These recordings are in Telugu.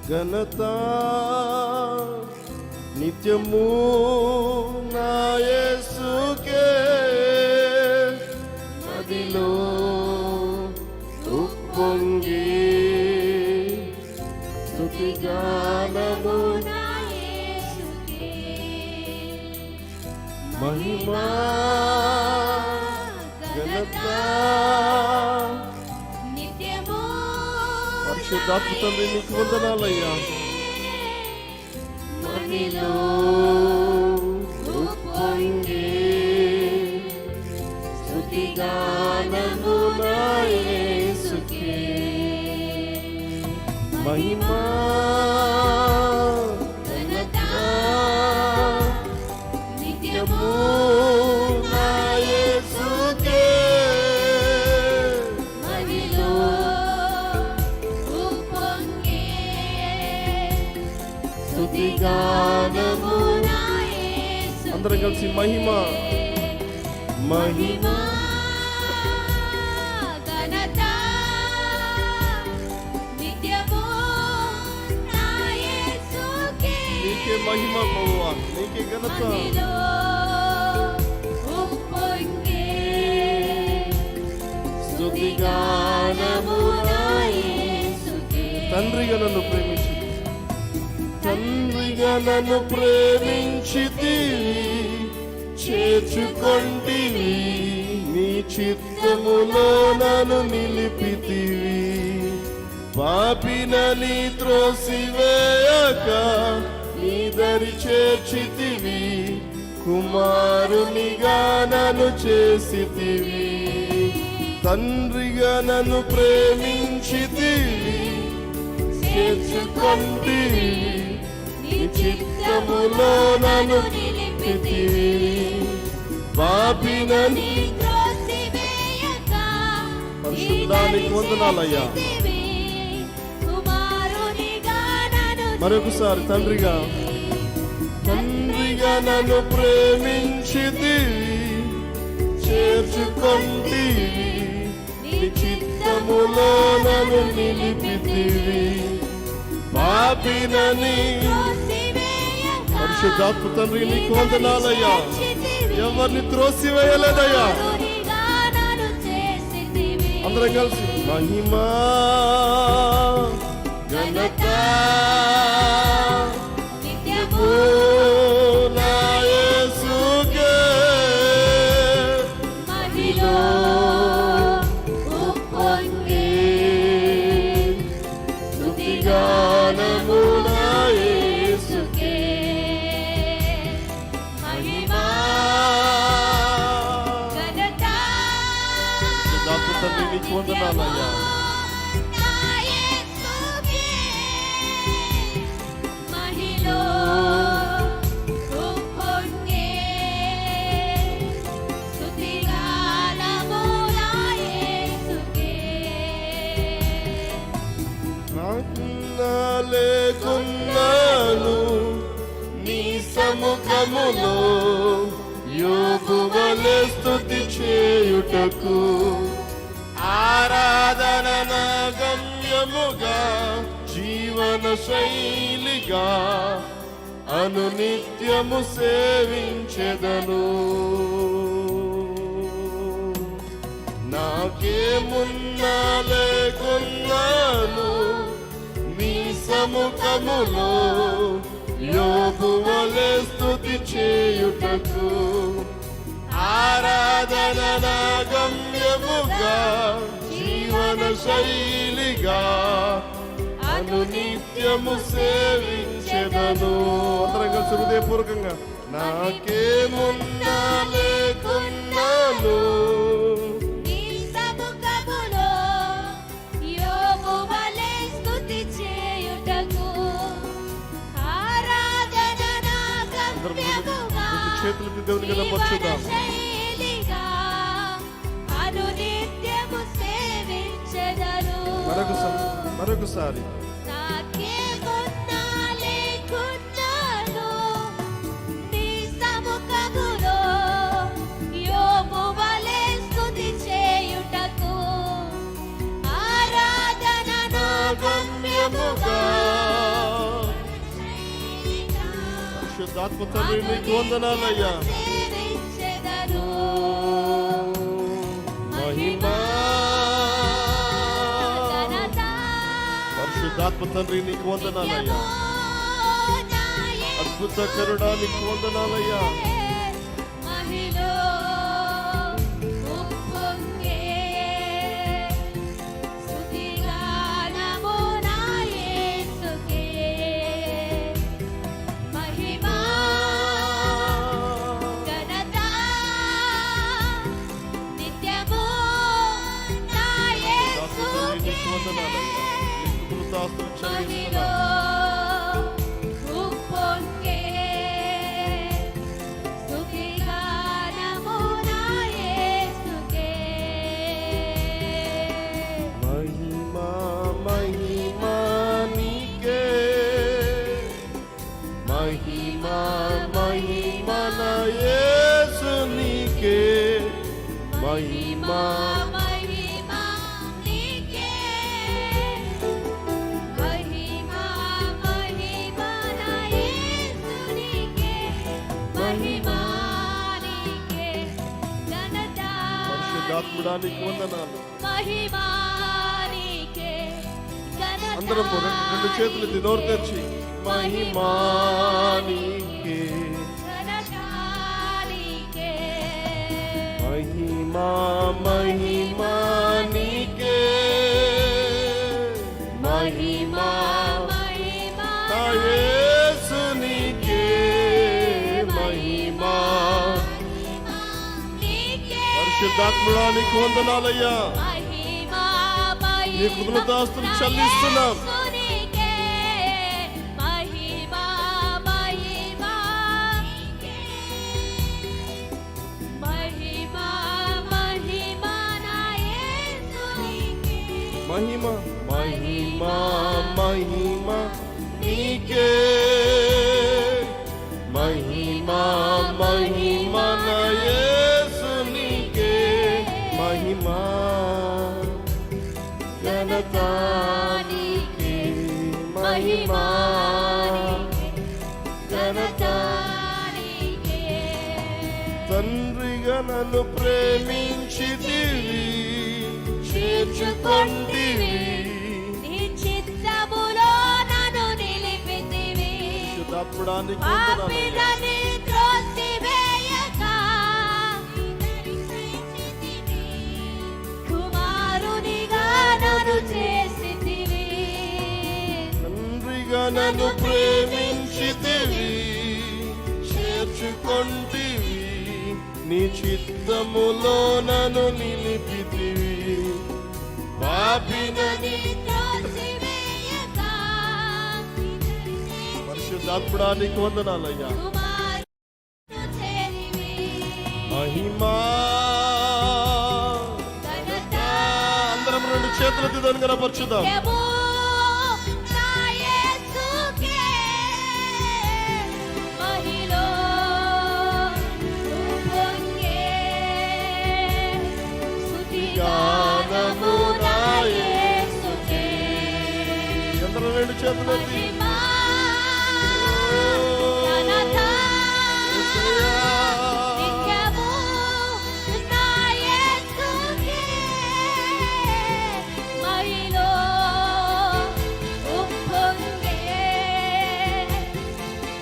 ఘనత నిత్యము నా యేసుకే మదిలో ఉప్పొంగి స్తుతిగానము నా యేసుకే మహిమా ఘనత నిత్యము పరిశుద్ధాత్మ తండ్రి నీకు వందనాలయ్యా. మదిలో ఉప్పొంగి స్తుతిగానము నా యేసుకే మహిమా ఘనత నిత్యము నా యేసుకే మదిలో ఉప్పొంగి స్తుతిగానము నా యేసుకే అందరం కలిసి మహిమ మహిమా ఘనత నిత్యము నా యేసుకే నీకే మహిమ ప్రభువా, నీకే ఘనత. మదిలో ఉప్పొంగి స్తుతిగానము నా యేసుకే తండ్రిగా నన్ను ప్రేమించి తండ్రిగా నన్ను ప్రేమించితివి, చేర్చుకొంటివి, నీ చిత్తములో నన్ను నిలిపితివి. పాపినని త్రోసివేయక నీ దరి చేర్చితివి, కుమారునిగా నన్ను చేసితివి. తండ్రిగా నన్ను ప్రేమించితివి, చేర్చుకొంటివి, నీ చిత్తములో నన్ను నిలిపితివి. పాపినని త్రోసివేయక పరిశుద్ధానికి వందనాలయ్యా. కుమారునిగా నన్ను మరొకసారి తండ్రిగా నన్ను ప్రేమించితివి, చేర్చుకొంటివి, నీ చిత్తములో నన్ను నిలిపితివి. పాపినని పరిశుద్ధాత్మ తండ్రి నీకు వందనాలయ్యా. ఎవరిని త్రోసివేయలేదయ్యా. అందరం కలిసి మహిమా ఘనత నిత్యము నా యేసుకే మదిలో ఉప్పొంగి స్తుతిగానము నా యేసుకే మహిమా ఘనత పరిశుద్ధాత్మ తండ్రి నీకు వందనాలయ్యా. నా యేసుకే మహిలో ఉప్పొంగి స్తుతిగానము నా యేసుకే నాకున్నా లేకున్నాను నీ సముఖములో, యోగు వలె స్తుతి చేయుటకు. ఆరాధన నా గమ్యముగా, జీవన శైలిగా అనునిత్యము సేవించెదను. నాకేమున్నా లేకున్నాను నీ సముఖములో, యోగు వలె స్తుతి చేయుటకు. ఆరాధన నా గమ్యముగా, జీవన శైలిగా అనునిత్యము సేవించెదను. అందరం కలిసి హృదయపూర్వకంగా నాకేమున్నా లేకున్నాను నీ సముఖములో యోగు వలె స్తుతి చేయుటకు. ఆరాధన నా గమ్యముగా, చేతులకి దేవునికి కనపరుచుదాం. శైలిగా అనునిత్యము సేవించెదను. మరొకసారి నాకేమున్నా లేకున్నాను నీ సముఖములో, యోగు వలె స్తుతి చేయుటకు. ఆరాధన నా గమ్యముగా, పరిశుద్ధాత్మ తండ్రి నీకు వందనాలయ్యా. సేవించెదను. మహిమా ఘనత పరిశుద్ధాత్మ తండ్రి నీకు వందనాలయ్యా. అద్భుత కరుణా నీకు వందనాలయ్యా. మహిలో ఉప్పొంగే స్తుతిగానము నా యేసుకే. మహిమా ఘనత నిత్యము నా యేసుకే. మహిలో ఉప్పొంగే స్తుతిగానము నా యేసుకే. మహిమా మహిమా నీకే, మహిమా మహిమా నా యేసు నీకే, మహిమా మహిమా నీకే. మహిమా మహిమా నా యేసు నీకే. మహిమా నీకే. ఘనత పరిశుద్ధాత్ముడా నీకు వందనాలు. మహిమా నీకే. ఘనత అందరం రెండు చేతులు ఎత్తి నోరు తెరిచి మహిమా నీకే, ఘనత నీకే. మహిమా మహిమా నీకే, మహిమా మహిమా నా యేసు నీకే, మహిమా నీకే. పరిశుద్ధాత్ముడా నీకు వందనాలయ్యా. మహిమా నీ కృతజ్ఞతాస్తులు చెల్లిస్తున్నాం. నీకే. మహిమా మహిమా నీకే. మహిమా మహిమా నా యేసు నీకే. మహిమ మహిమా మహిమా నీకే, మహిమా మహిమా నా యేసు నీకే, మహిమా ఘనత నీకే, మహిమా ఘనత నీకే. తండ్రిగా నన్ను ప్రేమించితివి, చేర్చుకొంటివి. నీ చిత్తములో నన్ను నిలిపితివి. శుద్ధాత్ముడా నీకు వందనాలయ్యా. పాపినని త్రోసివేయక కుమారునిగా నన్ను చేసితివి. తండ్రిగా నన్ను ప్రేమించితివి, చేర్చుకొంటివి. నీ చిత్తములో నన్ను నిలిపితివి. పాపినని త్రోసివేయక పరిశుద్ధాత్ముడా నీకు వందనాలయ్యా. కుమారునిగా చేరివి. మహిమా ఘనత అందరం రెండు చేతులెత్తి దాన్ని కనపరచుదాం. నిత్యము నా యేసుకే. మహిలో ఉప్పొంగే స్తుతిగానము నా యేసుకే. అందరం రెండు చేతులెత్తి మహిమా ఘనత నిత్యము నా యేసుకే. మహిలో ఉప్పొంగే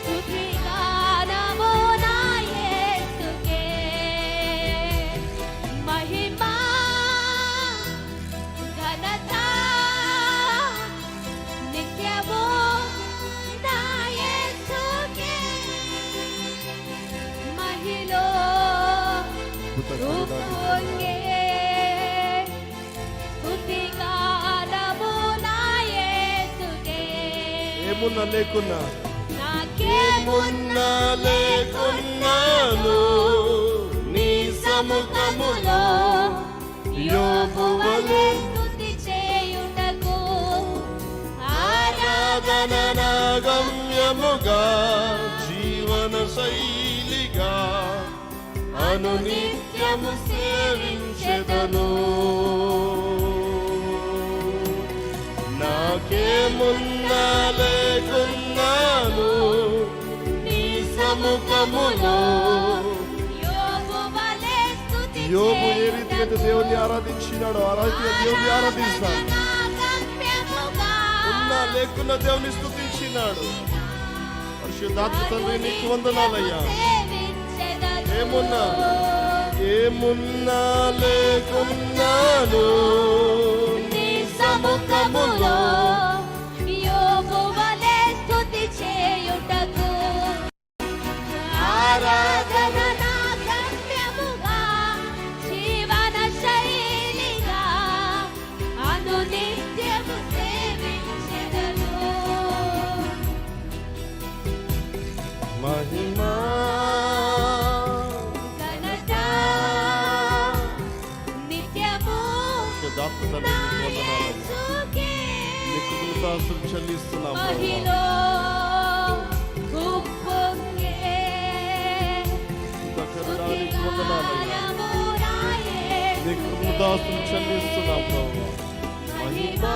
స్తుతిగానము నా యేసుకే. మహిమా ఘనత నిత్యము నా యేసుకే. మహిలో ఉప్పొంగే స్తుతిగానము నా యేసుకే. ఏమున్నా లేకున్నా నాకేమున్నా లేకున్నాను నీ సముఖములో యోబు వలె స్తుతి చేయుటకు ఆరాధన నా గమ్యముగా, జీవన శైలిగా అనునిత్యము సేవించెదను. నాకేమున్నా లేకున్నాను నీ సముఖములో యోబు వలె స్తుతి యోబు ఏ రీతిగా అయితే దేవుని ఆరాధించినాడో ఆ రీతిగా దేవుని ఆరాధిస్తాడు. ఉన్నా లేకున్నా దేవుని స్తుతించినాడు. పరిశుద్ధాత్మ తండ్రి నీకు వందనాలయ్యా. ఏమున్నా లేకున్నాను నీ సముఖములో యోబు వలె స్తుతి చేయుటకు ఆరాధన నా గమ్యముగా జీవన శైలిగా అనునిత్యము సేవించెదను. మహిమా ఘనత నిత్యము పరిశుద్ధాత్మ తండ్రి నీకు వందనాలయ్యా. యేసుకే నీకు కృతజ్ఞతలు చెల్లిస్తున్నాం ప్రభువా. మహిలో ఉప్పొంగే కరుణానికి వందనాలయ్యా. స్తుతిగానమురాయే నీకు కృతజ్ఞతలు చెల్లిస్తున్నాం ప్రభువా. మహిమా